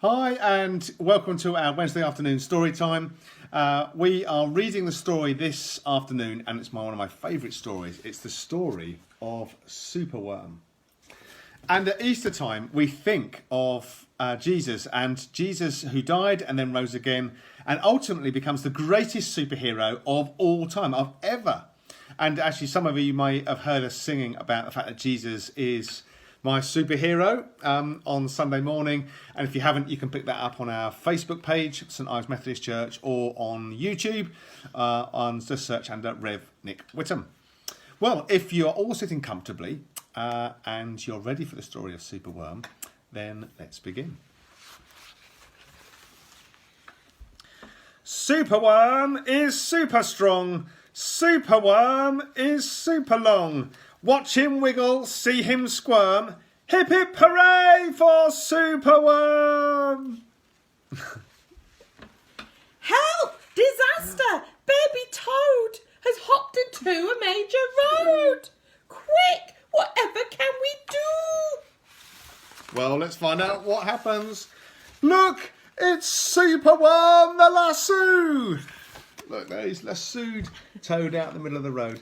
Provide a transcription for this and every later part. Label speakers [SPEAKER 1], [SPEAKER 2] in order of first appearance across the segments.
[SPEAKER 1] Hi and welcome to our Wednesday afternoon story time. We are reading the story this afternoon and it's one of my favourite stories. It's the story of Superworm. And at Easter time we think of Jesus who died and then rose again and ultimately becomes the greatest superhero of all time, of ever. And actually some of you might have heard us singing about the fact that Jesus is my superhero on Sunday morning, and if you haven't, you can pick that up on our Facebook page, St Ives Methodist Church, or on YouTube on the search under Rev Nick Whittam. Well, if you're all sitting comfortably and you're ready for the story of Superworm, then let's begin. Superworm is super strong. Superworm is super long. Watch him wiggle, see him squirm. Hip hip hooray for Superworm!
[SPEAKER 2] Help! Disaster! Baby Toad has hopped into a major road! Quick! Whatever can we do?
[SPEAKER 1] Well, let's find out what happens. Look! It's Superworm the lasso! Look, there he's lassoed Toad out in the middle of the road.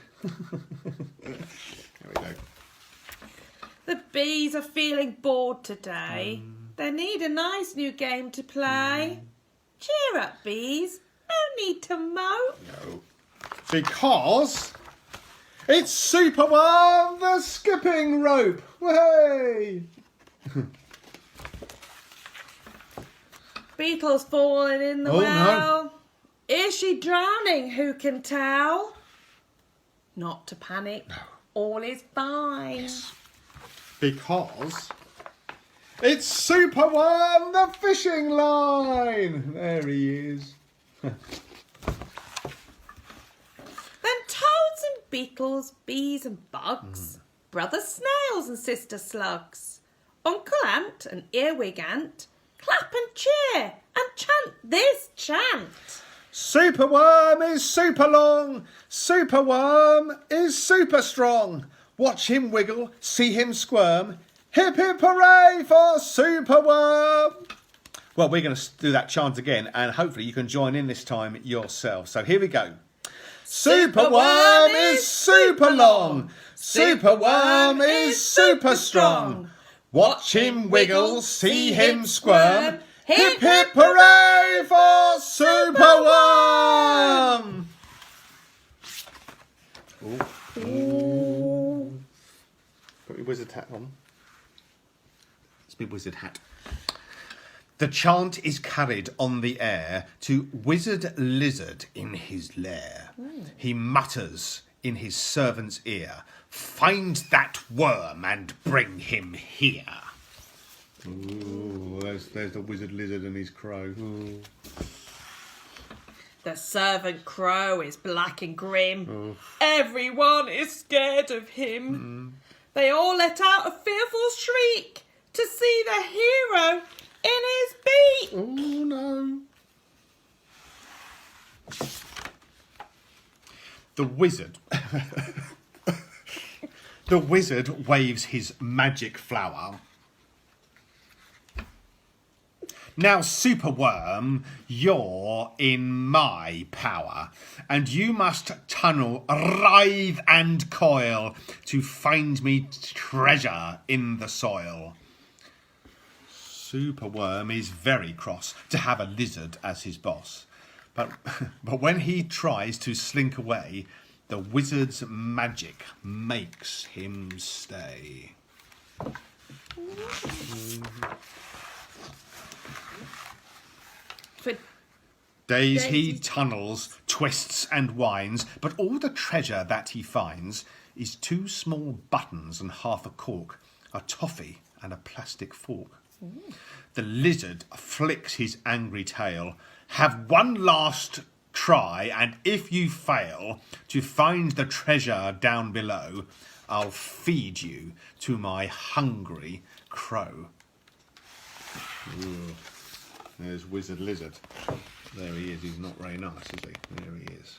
[SPEAKER 1] There we go.
[SPEAKER 2] The bees are feeling bored today. They need a nice new game to play. Cheer up, bees. No need to mope.
[SPEAKER 1] No. Because it's Superworm the skipping rope. Way!
[SPEAKER 2] Beetle's falling in the
[SPEAKER 1] Oh,
[SPEAKER 2] well.
[SPEAKER 1] no.
[SPEAKER 2] Is she drowning? Who can tell? Not to panic.
[SPEAKER 1] No.
[SPEAKER 2] All is fine.
[SPEAKER 1] Yes. Because it's Superworm the fishing line. There he is.
[SPEAKER 2] Then toads and beetles, bees and bugs, brother snails and sister slugs, Uncle Ant and Earwig Ant, clap and cheer and chant this chant.
[SPEAKER 1] Superworm is super long. Superworm is super strong. Watch him wiggle, see him squirm. Hip hip hooray for Superworm! Well, we're going to do that chant again and hopefully you can join in this time yourself. So here we go. Superworm is super long. Superworm is super strong. Watch him wiggle, see him squirm. Hip hip hooray for Superworm! Ooh. Put your wizard hat on. It's my wizard hat. The chant is carried on the air to Wizard Lizard in his lair. He mutters in his servant's ear, "Find that worm and bring him here." Ooh, there's the Wizard Lizard and his crow. Ooh.
[SPEAKER 2] The servant crow is black and grim. Everyone is scared of him. They all let out a fearful shriek to see the hero in his beak.
[SPEAKER 1] Oh no. The wizard waves his magic flower. Now, Superworm, you're in my power, and you must tunnel, writhe and coil to find me treasure in the soil. Superworm is very cross to have a lizard as his boss, but when he tries to slink away, the wizard's magic makes him stay.
[SPEAKER 2] For
[SPEAKER 1] Days he tunnels, twists and winds, but all the treasure that he finds is 2 small buttons and half a cork, a toffee and a plastic fork. The lizard flicks his angry tail. Have one last try, and if you fail to find the treasure down below, I'll feed you to my hungry crow. Ooh. There's Wizard Lizard. There he is. He's not very nice, is he? There he is.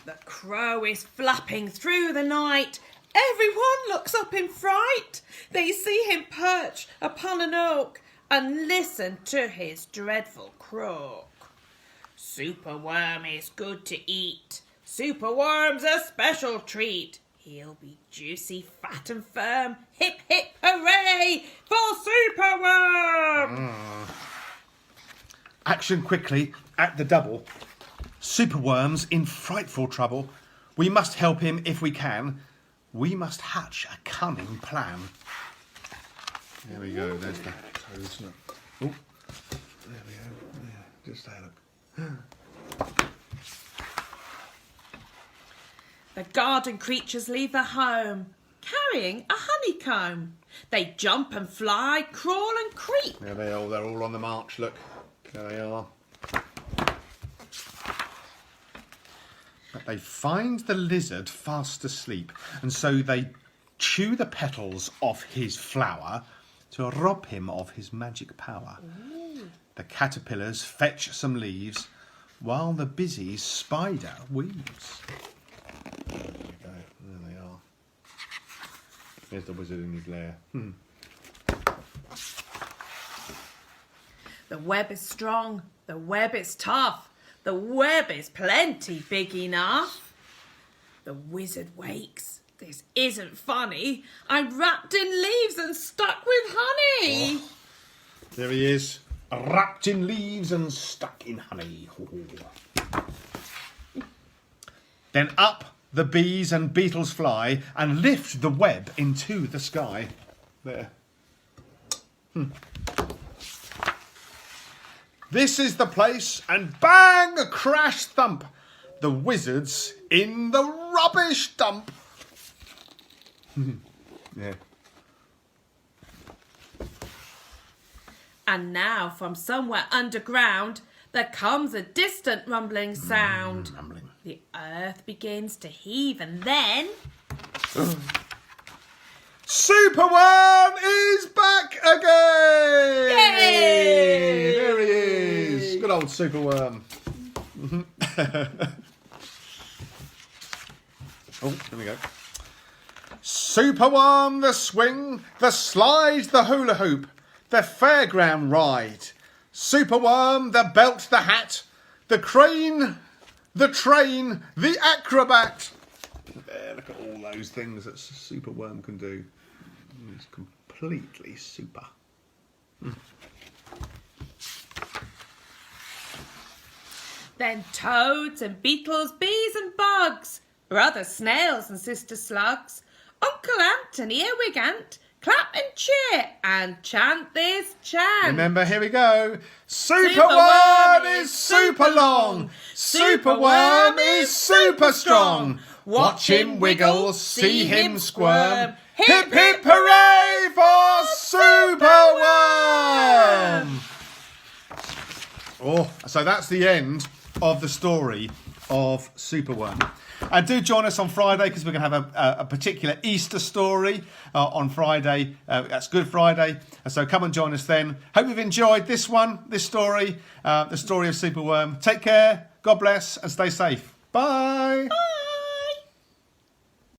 [SPEAKER 2] The crow is flapping through the night. Everyone looks up in fright. They see him perch upon an oak and listen to his dreadful croak. Superworm is good to eat. Superworm's a special treat. He'll be juicy, fat and firm. Hip, hip, hooray for Superworm!
[SPEAKER 1] Action quickly at the double. Superworm's in frightful trouble. We must help him if we can. We must hatch a cunning plan. There we go. There's the toad. Oh, there we go. Yeah, just have a look.
[SPEAKER 2] The garden creatures leave their home, carrying a honeycomb. They jump and fly, crawl and creep.
[SPEAKER 1] There they are. They're all on the march. Look, there they are. But they find the lizard fast asleep, and so they chew the petals off his flower to rob him of his magic power. Ooh. The caterpillars fetch some leaves, while the busy spider weaves. There we go. There they are. There's the wizard in his lair.
[SPEAKER 2] The web is strong. The web is tough. The web is plenty big enough. The wizard wakes. This isn't funny. I'm wrapped in leaves and stuck with honey.
[SPEAKER 1] Oh, there he is, wrapped in leaves and stuck in honey. Oh. Then up the bees and beetles fly and lift the web into the sky. There. This is the place, and bang, crash, thump. The wizard's in the rubbish dump. Yeah.
[SPEAKER 2] And now from somewhere underground there comes a distant rumbling sound.
[SPEAKER 1] Rumbling.
[SPEAKER 2] The earth begins to heave and then...
[SPEAKER 1] Superworm is back again!
[SPEAKER 2] Yay!
[SPEAKER 1] There he is. Good old Superworm. Oh, there we go. Superworm, the swing, the slide, the hula hoop, the fairground ride. Superworm, the belt, the hat, the crane, the train, the acrobat. There, look at all those things that Superworm can do. It's completely super.
[SPEAKER 2] Then toads and beetles, bees and bugs, brother snails and sister slugs, Uncle Ant and Earwig Ant, clap and cheer and chant this chant.
[SPEAKER 1] Remember, here we go. Superworm is super long. Superworm is super strong. Watch him wiggle, see him squirm. Hip hip hooray for Superworm! Oh, so that's the end of the story of Superworm. And do join us on Friday because we're going to have a particular Easter story on Friday. That's Good Friday. So come and join us then. Hope you've enjoyed this story, the story of Superworm. Take care, God bless, and stay safe. Bye.